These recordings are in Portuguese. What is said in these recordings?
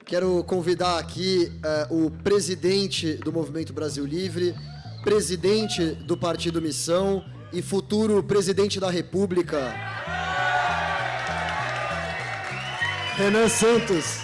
Quero convidar aqui o presidente do Movimento Brasil Livre, presidente do Partido Missão e futuro presidente da República, Renan Santos.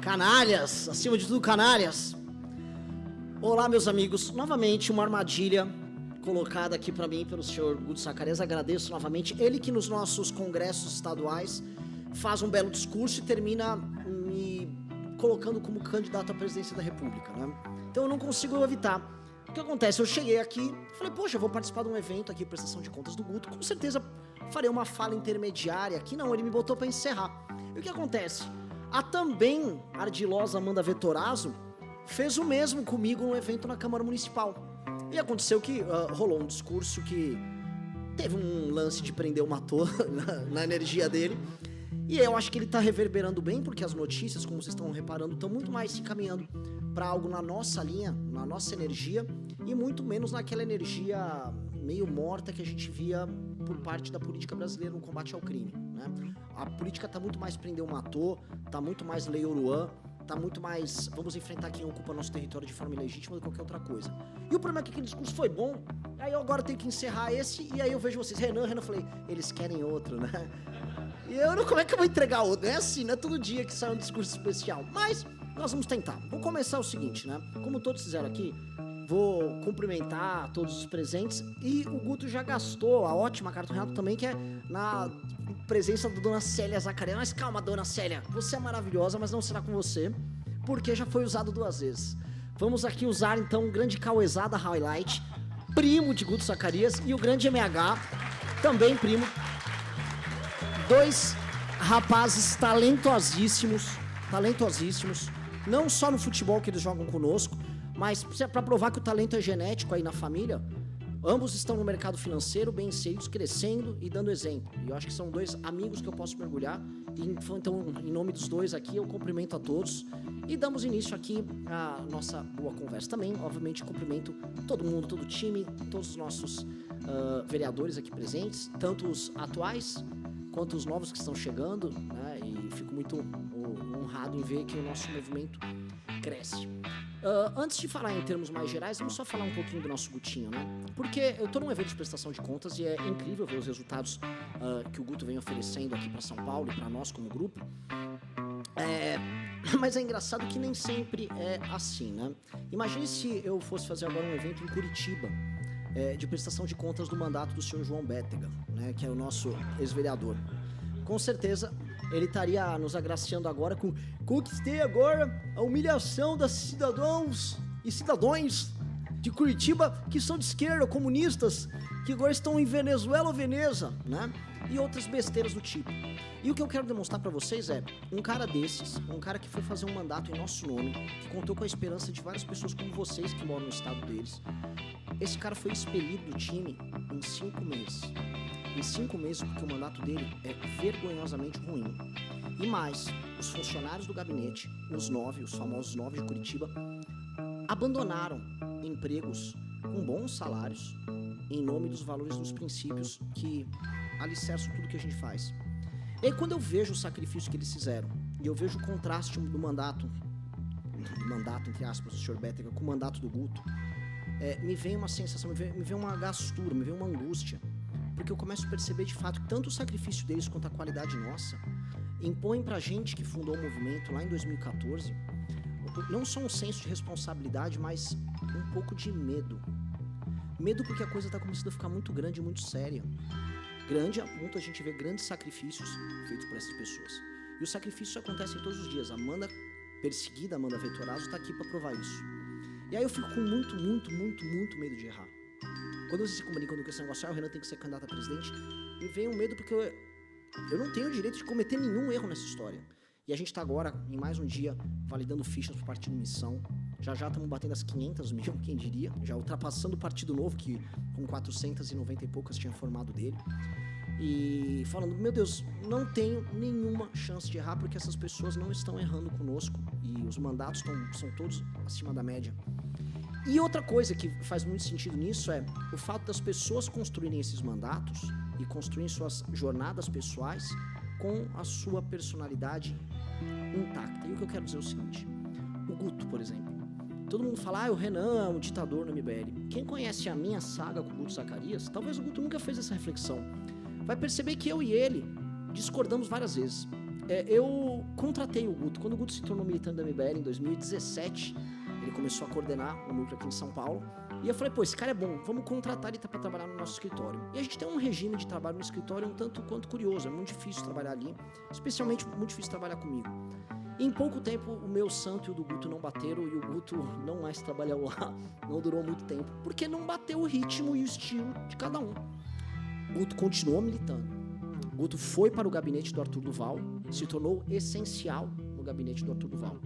Canalhas, acima de tudo canalhas. Olá, meus amigos, novamente uma armadilha colocada aqui para mim pelo senhor Guto Zacarias. Agradeço novamente, ele que nos nossos congressos estaduais faz um belo discurso e termina me colocando como candidato à presidência da República, né? Então eu não consigo evitar. O que acontece? Eu cheguei aqui, falei, poxa, eu vou participar de um evento aqui, prestação de contas do Guto, com certeza farei uma fala intermediária aqui. Não, ele me botou para encerrar. E o que acontece? A também ardilosa Amanda Vettorazzo fez o mesmo comigo num evento na Câmara Municipal. E aconteceu que rolou um discurso que teve um lance de prender uma tola na energia dele. E eu acho que ele tá reverberando bem, porque as notícias, como vocês estão reparando, estão muito mais se encaminhando para algo na nossa linha, na nossa energia, e muito menos naquela energia meio morta que a gente via por parte da política brasileira no combate ao crime, né? A política tá muito mais prender ou matou, tá muito mais lei Oruan, tá muito mais vamos enfrentar quem ocupa nosso território de forma ilegítima do que qualquer outra coisa. E o problema é que aquele discurso foi bom, aí eu agora tenho que encerrar esse, e aí eu vejo vocês, Renan, eu falei, eles querem outro, né? E eu não, como é que eu vou entregar outro? Não é assim, não é todo dia que sai um discurso especial, mas nós vamos tentar. Vou começar o seguinte, né? Como todos fizeram aqui, vou cumprimentar todos os presentes, e o Guto já gastou a ótima carta do Renato também, que é na presença da dona Célia Zacarias. Mas calma, dona Célia, você é maravilhosa, mas não será com você, porque já foi usado 2 vezes. Vamos aqui usar então o grande Cauezada Highlight, primo de Guto Zacarias, e o grande MH, também primo. 2 rapazes talentosíssimos, não só no futebol que eles jogam conosco, mas para provar que o talento é genético aí na família. Ambos estão no mercado financeiro, bem inseridos, crescendo e dando exemplo. E eu acho que são 2 amigos que eu posso mergulhar. E, então, em nome dos 2 aqui, eu cumprimento a todos. E damos início aqui à nossa boa conversa. Também, obviamente, cumprimento todo mundo, todo o time, todos os nossos vereadores aqui presentes, tanto os atuais quanto os novos que estão chegando, né? E fico muito honrado em ver que o nosso movimento cresce. Antes de falar em termos mais gerais, vamos só falar um pouquinho do nosso Gutinho, né? Porque eu tô num evento de prestação de contas e é incrível ver os resultados que o Guto vem oferecendo aqui para São Paulo e para nós como grupo. Mas é engraçado que nem sempre é assim, né? Imagine se eu fosse fazer agora um evento em Curitiba, de prestação de contas do mandato do senhor João Bétega, né? Que é o nosso ex-vereador. Com certeza ele estaria nos agraciando agora com conquistei agora a humilhação das cidadãos e cidadões de Curitiba que são de esquerda, comunistas, que agora estão em Venezuela ou Veneza, né? E outras besteiras do tipo. E o que eu quero demonstrar pra vocês é um cara desses, um cara que foi fazer um mandato em nosso nome, que contou com a esperança de várias pessoas como vocês que moram no estado deles. Esse cara foi expelido do time em 5 meses. Em 5 meses, porque o mandato dele é vergonhosamente ruim. E mais, os funcionários do gabinete, os famosos 9 de Curitiba, abandonaram empregos com bons salários em nome dos valores dos princípios que alicerçam tudo que a gente faz. E aí, quando eu vejo o sacrifício que eles fizeram, e eu vejo o contraste do mandato, entre aspas, do Sr. Bétega com o mandato do Guto, me vem uma sensação, me vem uma gastura, me vem uma angústia, porque eu começo a perceber de fato que tanto o sacrifício deles quanto a qualidade nossa impõe pra gente que fundou o movimento lá em 2014 não só um senso de responsabilidade, mas um pouco de medo. Medo porque a coisa tá começando a ficar muito grande e muito séria. Grande a ponto a gente ver grandes sacrifícios feitos por essas pessoas. E os sacrifícios acontecem todos os dias. A Amanda, perseguida, Amanda Vettorazzo, tá aqui pra provar isso. E aí eu fico com muito medo de errar. Quando vocês se comunicam com esse negócio, o Renan tem que ser candidato a presidente, me vem um medo porque eu não tenho o direito de cometer nenhum erro nessa história. E a gente tá agora, em mais um dia, validando fichas pro Partido Missão. Já estamos batendo as 500 mil, quem diria. Já ultrapassando o Partido Novo, que com 490 e poucas tinha formado dele. e falando, meu Deus, não tenho nenhuma chance de errar porque essas pessoas não estão errando conosco e os mandatos são todos acima da média. E outra coisa que faz muito sentido nisso é o fato das pessoas construírem esses mandatos e construírem suas jornadas pessoais com a sua personalidade intacta. E o que eu quero dizer é o seguinte, o Guto, por exemplo, todo mundo fala, o Renan é um ditador no MBL. Quem conhece a minha saga com o Guto Zacarias, talvez o Guto nunca fez essa reflexão, vai perceber que eu e ele discordamos várias vezes. Eu contratei o Guto, quando o Guto se tornou militante da MBL em 2017, ele começou a coordenar o núcleo aqui em São Paulo, e eu falei, esse cara é bom, vamos contratar ele para trabalhar no nosso escritório. E a gente tem um regime de trabalho no escritório um tanto quanto curioso, é muito difícil trabalhar ali, especialmente muito difícil trabalhar comigo. E em pouco tempo, o meu santo e o do Guto não bateram, e o Guto não mais trabalhou lá, não durou muito tempo, porque não bateu o ritmo e o estilo de cada um. O Guto continuou militando. O Guto foi para o gabinete do Arthur Duval, se tornou essencial no gabinete do Arthur Duval.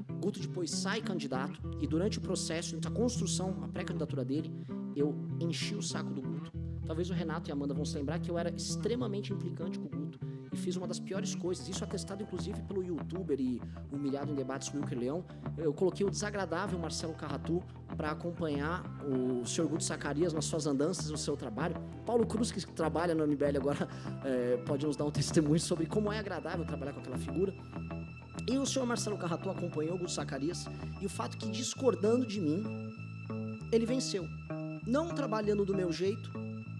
O Guto depois sai candidato e durante o processo, a construção, a pré-candidatura dele, eu enchi o saco do Guto. Talvez o Renato e a Amanda vão se lembrar que eu era extremamente implicante com o Guto e fiz uma das piores coisas, isso atestado inclusive pelo youtuber e humilhado em debates Wilker Leão. Eu coloquei o desagradável Marcelo Carratu para acompanhar o Sr. Guto Zacarias nas suas andanças, no seu trabalho. Paulo Cruz, que trabalha no MBL agora, pode nos dar um testemunho sobre como é agradável trabalhar com aquela figura. E o senhor Marcelo Carratu acompanhou o Guto Zacarias, e o fato que, discordando de mim, ele venceu. Não trabalhando do meu jeito,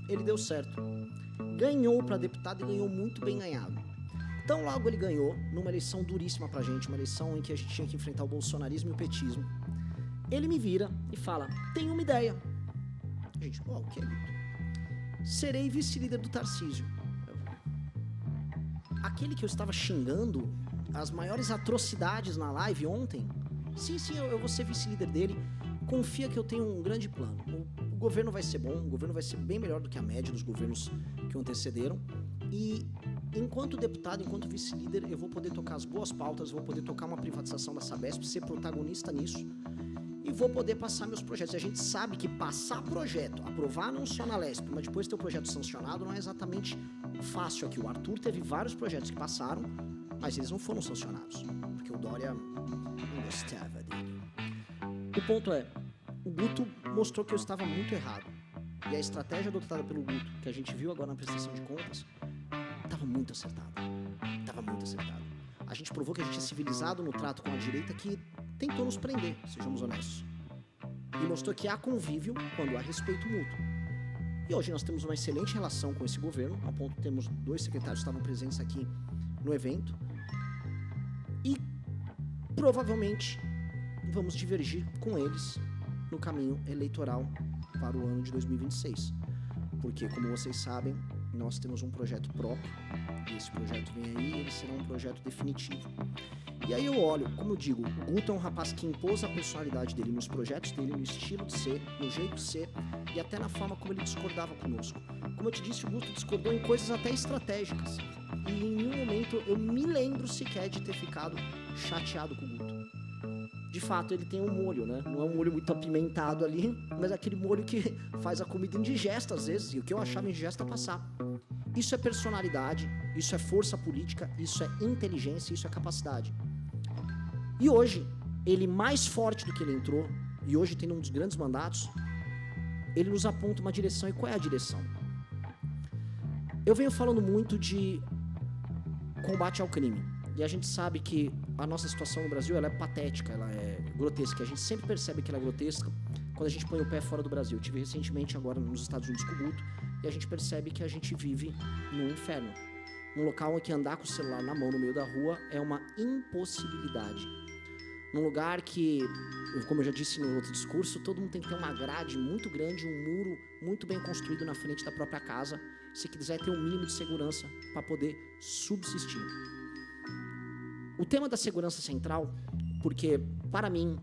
ele deu certo. Ganhou para deputado e ganhou muito bem ganhado. Então logo ele ganhou, numa eleição duríssima pra gente, uma eleição em que a gente tinha que enfrentar o bolsonarismo e o petismo. Ele me vira e fala, tem uma ideia. A gente, o que é, Guto? Serei vice-líder do Tarcísio. Aquele que eu estava xingando as maiores atrocidades na live ontem, sim, eu vou ser vice-líder dele, confia que eu tenho um grande plano. O governo vai ser bom, o governo vai ser bem melhor do que a média dos governos que o antecederam, e enquanto deputado, enquanto vice-líder, eu vou poder tocar as boas pautas, vou poder tocar uma privatização da Sabesp, ser protagonista nisso, e vou poder passar meus projetos. E a gente sabe que passar projeto, aprovar não só na Lesp, mas depois ter o projeto sancionado, não é exatamente fácil aqui. O Arthur teve vários projetos que passaram, mas eles não foram sancionados, porque o Dória não gostava dele. O ponto é, o Guto mostrou que eu estava muito errado. E a estratégia adotada pelo Guto, que a gente viu agora na prestação de contas, estava muito acertada. A gente provou que a gente é civilizado no trato com a direita que tentou nos prender, sejamos honestos. E mostrou que há convívio quando há respeito mútuo. E hoje nós temos uma excelente relação com esse governo, ao ponto que temos 2 secretários que estavam presentes aqui no evento. E provavelmente vamos divergir com eles no caminho eleitoral para o ano de 2026. Porque, como vocês sabem, nós temos um projeto próprio, e esse projeto vem aí e ele será um projeto definitivo. E aí eu olho, como eu digo, o Guto é um rapaz que impôs a personalidade dele nos projetos dele, no estilo de ser, no jeito de ser e até na forma como ele discordava conosco. Como eu te disse, o Guto discordou em coisas até estratégicas. E em nenhum momento eu me lembro sequer de ter ficado chateado com o Guto. De fato, ele tem um molho, né? Não é um molho muito apimentado ali, mas é aquele molho que faz a comida indigesta às vezes, e o que eu achava indigesta passar. Isso é personalidade, isso é força política, isso é inteligência, isso é capacidade. E hoje, ele mais forte do que ele entrou, e hoje tendo um dos grandes mandatos, ele nos aponta uma direção. E qual é a direção? Eu venho falando muito de combate ao crime. E a gente sabe que a nossa situação no Brasil ela é patética, ela é grotesca. A gente sempre percebe que ela é grotesca quando a gente põe o pé fora do Brasil. Eu estive recentemente agora nos Estados Unidos com o Guto e a gente percebe que a gente vive num inferno. Um local em que andar com o celular na mão no meio da rua é uma impossibilidade. Num lugar que, como eu já disse no outro discurso, todo mundo tem que ter uma grade muito grande, um muro muito bem construído na frente da própria casa, se quiser ter um mínimo de segurança para poder subsistir. O tema da segurança central, porque, para mim,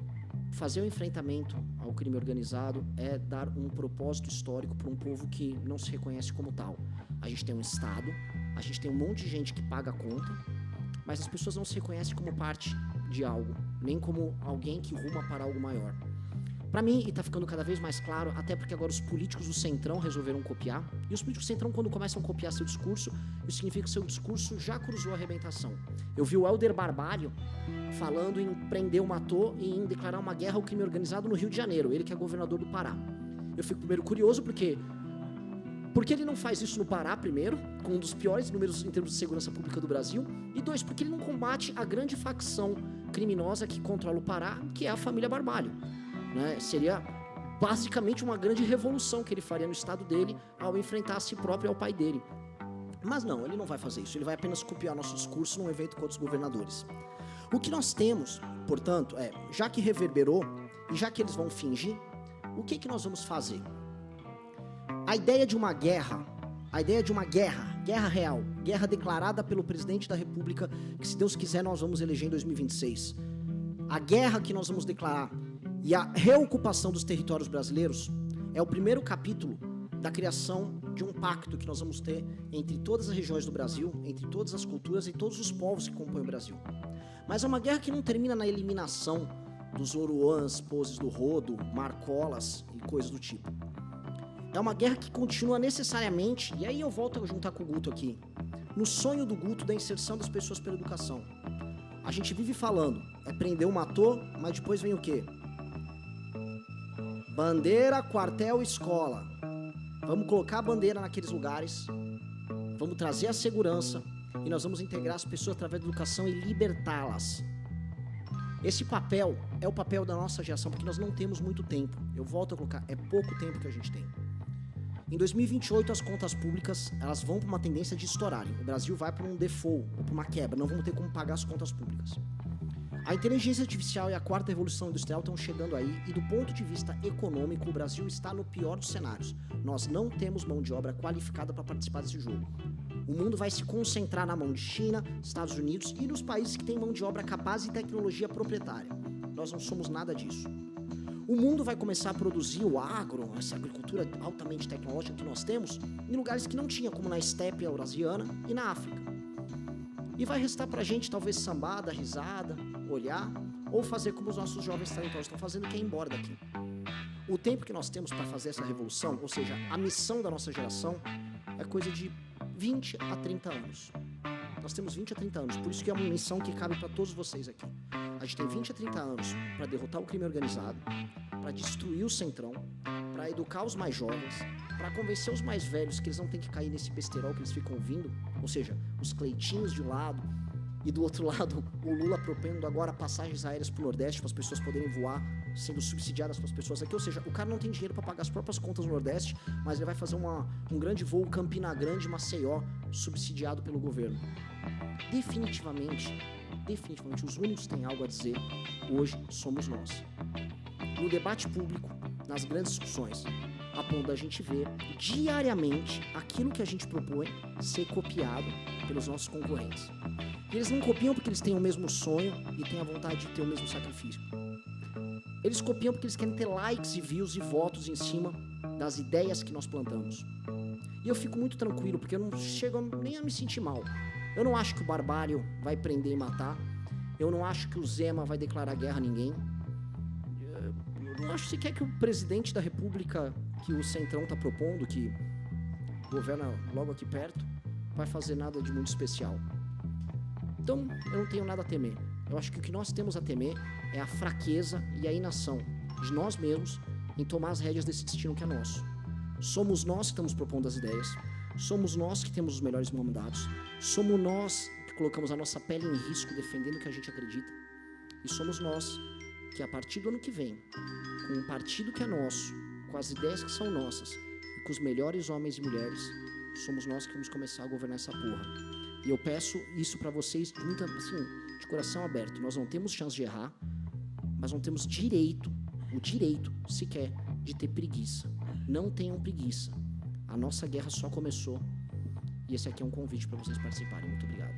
fazer o enfrentamento ao crime organizado é dar um propósito histórico para um povo que não se reconhece como tal. A gente tem um Estado, a gente tem um monte de gente que paga a conta, mas as pessoas não se reconhecem como parte de algo, nem como alguém que ruma para algo maior. Para mim, e tá ficando cada vez mais claro, até porque agora os políticos do Centrão resolveram copiar, e os políticos do Centrão, quando começam a copiar seu discurso, isso significa que seu discurso já cruzou a arrebentação. Eu vi o Helder Barbalho falando em prender o Matô e em declarar uma guerra ao crime organizado no Rio de Janeiro, ele que é governador do Pará. Eu fico primeiro curioso porque ele não faz isso no Pará, primeiro, com um dos piores números em termos de segurança pública do Brasil, e dois, porque ele não combate a grande facção criminosa que controla o Pará, que é a família Barbalho. Né? Seria basicamente uma grande revolução que ele faria no estado dele ao enfrentar a si próprio e ao pai dele. Mas não, ele não vai fazer isso, ele vai apenas copiar nosso discurso num evento com outros governadores. O que nós temos, portanto, já que reverberou e já que eles vão fingir, o que nós vamos fazer? A ideia de uma guerra, guerra real, guerra declarada pelo presidente da República, que se Deus quiser nós vamos eleger em 2026. A guerra que nós vamos declarar e a reocupação dos territórios brasileiros é o primeiro capítulo da criação de um pacto que nós vamos ter entre todas as regiões do Brasil, entre todas as culturas e todos os povos que compõem o Brasil. Mas é uma guerra que não termina na eliminação dos Oruans, Poses do Rodo, Marcolas e coisas do tipo. É uma guerra que continua necessariamente, e aí eu volto a juntar com o Guto aqui, no sonho do Guto da inserção das pessoas pela educação. A gente vive falando, prender o Matô, mas depois vem o quê? Bandeira, quartel, escola. Vamos colocar a bandeira naqueles lugares, vamos trazer a segurança e nós vamos integrar as pessoas através da educação e libertá-las. Esse papel é o papel da nossa geração, porque nós não temos muito tempo. Eu volto a colocar, é pouco tempo que a gente tem. Em 2028, as contas públicas elas vão para uma tendência de estourarem. O Brasil vai para um default, ou para uma quebra, não vamos ter como pagar as contas públicas. A inteligência artificial e a quarta revolução industrial estão chegando aí e do ponto de vista econômico o Brasil está no pior dos cenários. Nós não temos mão de obra qualificada para participar desse jogo. O mundo vai se concentrar na mão de China, Estados Unidos e nos países que têm mão de obra capaz e tecnologia proprietária. Nós não somos nada disso. O mundo vai começar a produzir o agro, essa agricultura altamente tecnológica que nós temos, em lugares que não tinha, como na estepe eurasiana e na África. E vai restar pra gente talvez sambar, dar risada, olhar, ou fazer como os nossos jovens talentosos estão fazendo, que é ir embora daqui. O tempo que nós temos para fazer essa revolução, ou seja, a missão da nossa geração, é coisa de 20 a 30 anos. Nós temos 20 a 30 anos, por isso que é uma missão que cabe para todos vocês aqui. A gente tem 20 a 30 anos para derrotar o crime organizado, para destruir o Centrão, para educar os mais jovens, para convencer os mais velhos que eles não têm que cair nesse besterol que eles ficam ouvindo, ou seja, os cleitinhos de um lado e do outro lado o Lula propondo agora passagens aéreas para o Nordeste para as pessoas poderem voar sendo subsidiadas para as pessoas aqui, ou seja, o cara não tem dinheiro para pagar as próprias contas no Nordeste, mas ele vai fazer um grande voo Campina Grande, Maceió, subsidiado pelo governo. Definitivamente, os únicos que têm algo a dizer hoje somos nós. No debate público, nas grandes discussões, a ponto da gente ver diariamente aquilo que a gente propõe ser copiado pelos nossos concorrentes. E eles não copiam porque eles têm o mesmo sonho e têm a vontade de ter o mesmo sacrifício. Eles copiam porque eles querem ter likes e views e votos em cima das ideias que nós plantamos. E eu fico muito tranquilo, porque eu não chego nem a me sentir mal. Eu não acho que o Barbalho vai prender e matar. Eu não acho que o Zema vai declarar guerra a ninguém. Eu não acho sequer que o presidente da República, que o Centrão está propondo, que governa logo aqui perto, vai fazer nada de muito especial. Então, eu não tenho nada a temer. Eu acho que o que nós temos a temer é a fraqueza e a inação de nós mesmos em tomar as rédeas desse destino que é nosso. Somos nós que estamos propondo as ideias, somos nós que temos os melhores mandatos, somos nós que colocamos a nossa pele em risco defendendo o que a gente acredita, e somos nós que a partir do ano que vem, com um partido que é nosso, com as ideias que são nossas, e com os melhores homens e mulheres, somos nós que vamos começar a governar essa porra. E eu peço isso pra vocês muito, assim, de coração aberto. Nós não temos chance de errar, mas não temos o direito sequer de ter preguiça. Não tenham preguiça. A nossa guerra só começou. E esse aqui é um convite para vocês participarem. Muito obrigado.